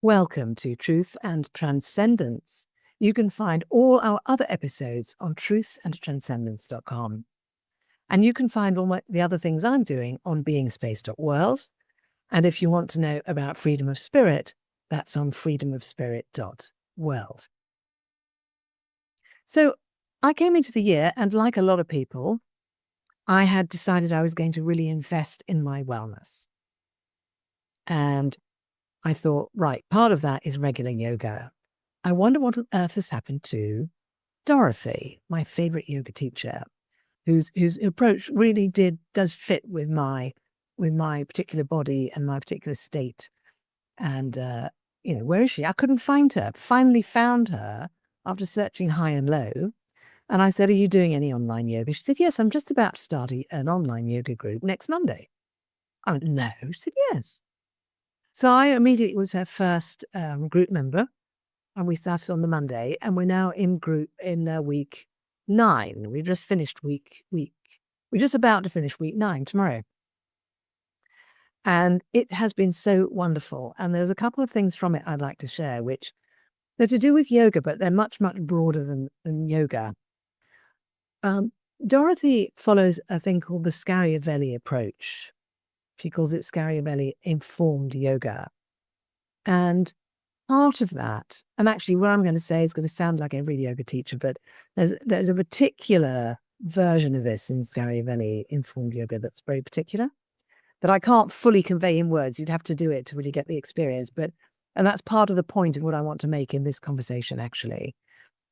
Welcome to Truth and Transcendence. You can find all our other episodes on truthandtranscendence.com. And you can find all the other things I'm doing on beingspace.world. And if you want to know about freedom of spirit, that's on freedomofspirit.world. So I came into the year, and like a lot of people, I had decided I was going to really invest in my wellness. And I thought, right, part of that is regular yoga. I wonder what on earth has happened to Dorothy, my favorite yoga teacher, whose approach really does fit with my particular body and my particular state. And where is she? I couldn't find her. Finally found her after searching high and low. And I said, "Are you doing any online yoga?" She said, "Yes, I'm just about to start an online yoga group next Monday." I went, "No." She said, "Yes." So I immediately was her first group member, and we started on the Monday, and we're now in week 9. We just finished we're just about to finish week 9 tomorrow. And it has been so wonderful. And there's a couple of things from it I'd like to share, which they're to do with yoga, but they're much, much broader than yoga. Dorothy follows a thing called the Scaravelli approach. She calls it Scaravelli-informed yoga. And part of that, and actually what I'm going to say is going to sound like every yoga teacher, but there's a particular version of this in Scaravelli-informed yoga that's very particular, that I can't fully convey in words. You'd have to do it to really get the experience. And that's part of the point of what I want to make in this conversation, actually,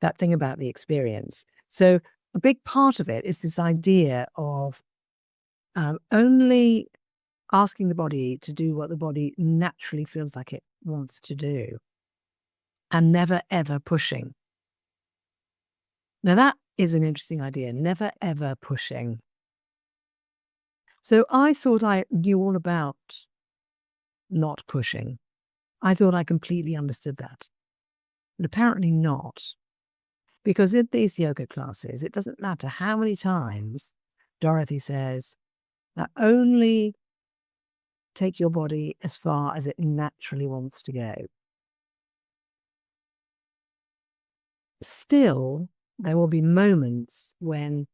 that thing about the experience. So a big part of it is this idea of only asking the body to do what the body naturally feels like it wants to do, and never, ever pushing. Now, that is an interesting idea, never, ever pushing. So I thought I knew all about not pushing. I thought I completely understood that. But apparently not. Because in these yoga classes, it doesn't matter how many times Dorothy says, "Now only take your body as far as it naturally wants to go." Still, there will be moments when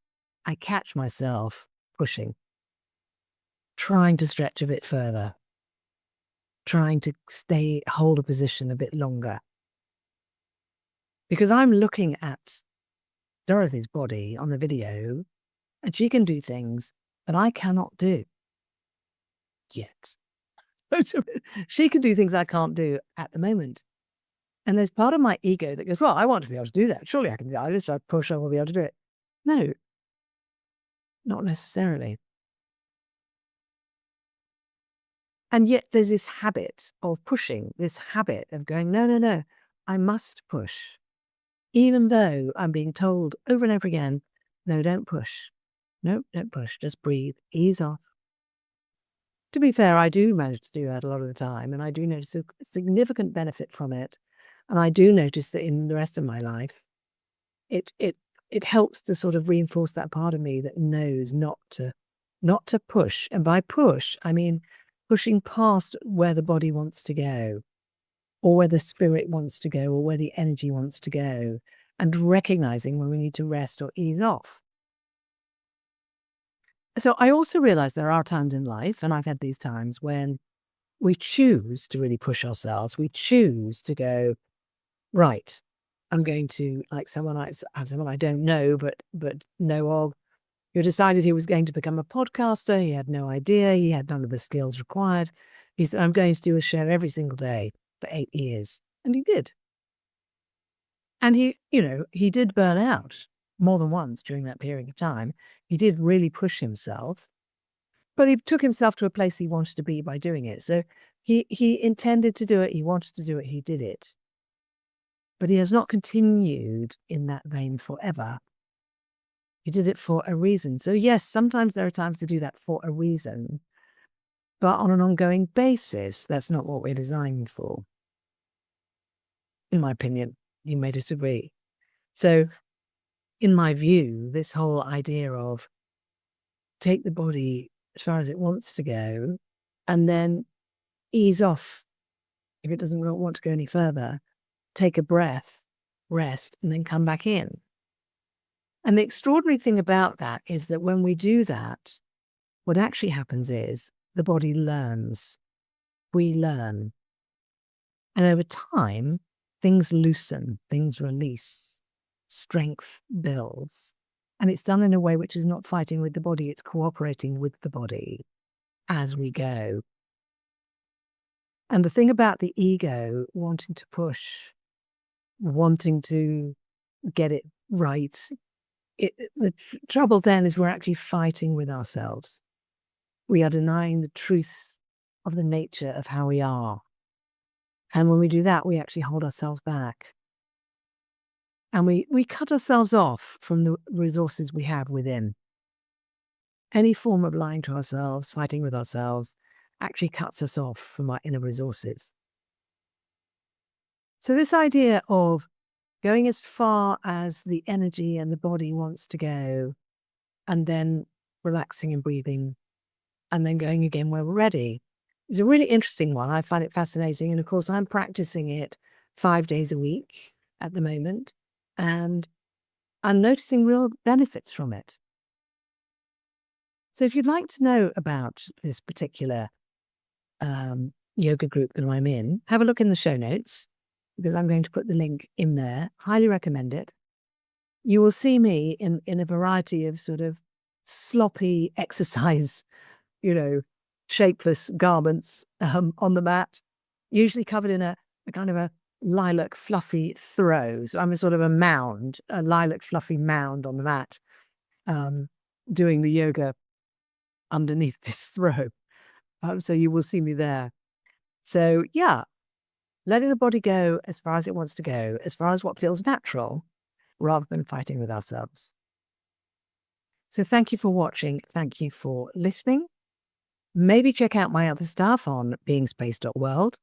I catch myself pushing, trying to stretch a bit further, trying to hold a position a bit longer. Because I'm looking at Dorothy's body on the video, and she can do things that I cannot do yet. She can do things I can't do at the moment. And there's part of my ego that goes, "Well, I want to be able to do that. Surely I can do that. If I push, I will be able to do it." No, not necessarily. And yet there's this habit of pushing, this habit of going, "No, no, no, I must push." Even though I'm being told over and over again, "No, don't push. No, don't push. Just breathe. Ease off." To be fair, I do manage to do that a lot of the time, and I do notice a significant benefit from it. And I do notice that in the rest of my life, it helps to sort of reinforce that part of me that knows not to push. And by push, I mean pushing past where the body wants to go, or where the spirit wants to go, or where the energy wants to go, and recognizing when we need to rest or ease off. So I also realize there are times in life, and I've had these times, when we choose to really push ourselves. We choose to go, "Right, I'm going to," like someone I don't know, but know of, who decided he was going to become a podcaster. He had no idea. He had none of the skills required. He said, "I'm going to do a show every single day for 8 years." And he did. And he did burn out more than once during that period of time. He did really push himself, but he took himself to a place he wanted to be by doing it. So he intended to do it. He wanted to do it. He did it. But he has not continued in that vein forever. He did it for a reason. So yes, sometimes there are times to do that for a reason, but on an ongoing basis, that's not what we're designed for. In my opinion, you may disagree. So in my view, this whole idea of take the body as far as it wants to go and then ease off if it doesn't want to go any further, take a breath, rest, and then come back in. And the extraordinary thing about that is that when we do that, what actually happens is the body learns. We learn. And over time, things loosen, things release, strength builds. And it's done in a way which is not fighting with the body, it's cooperating with the body as we go. And the thing about the ego wanting to push, wanting to get it right, the trouble then is we're actually fighting with ourselves. We are denying the truth of the nature of how we are. And when we do that, we actually hold ourselves back. And we cut ourselves off from the resources we have within. Any form of lying to ourselves, fighting with ourselves, actually cuts us off from our inner resources. So this idea of going as far as the energy and the body wants to go, and then relaxing and breathing, and then going again where we're ready, is a really interesting one. I find it fascinating. And of course, I'm practicing it 5 days a week at the moment, and I'm noticing real benefits from it. So if you'd like to know about this particular yoga group that I'm in, have a look in the show notes, because I'm going to put the link in there. Highly recommend it. You will see me in a variety of sort of sloppy exercise, shapeless garments on the mat, usually covered in a kind of a lilac fluffy throw. So I'm a sort of a mound, a lilac fluffy mound on the mat, doing the yoga underneath this throw. So you will see me there. So yeah, letting the body go as far as it wants to go, as far as what feels natural, rather than fighting with ourselves. So thank you for watching. Thank you for listening. Maybe check out my other stuff on beingspace.world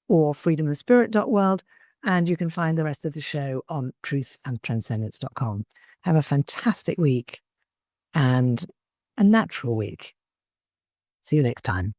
or freedomofspirit.world, and you can find the rest of the show on truthandtranscendence.com. Have a fantastic week and a natural week. See you next time.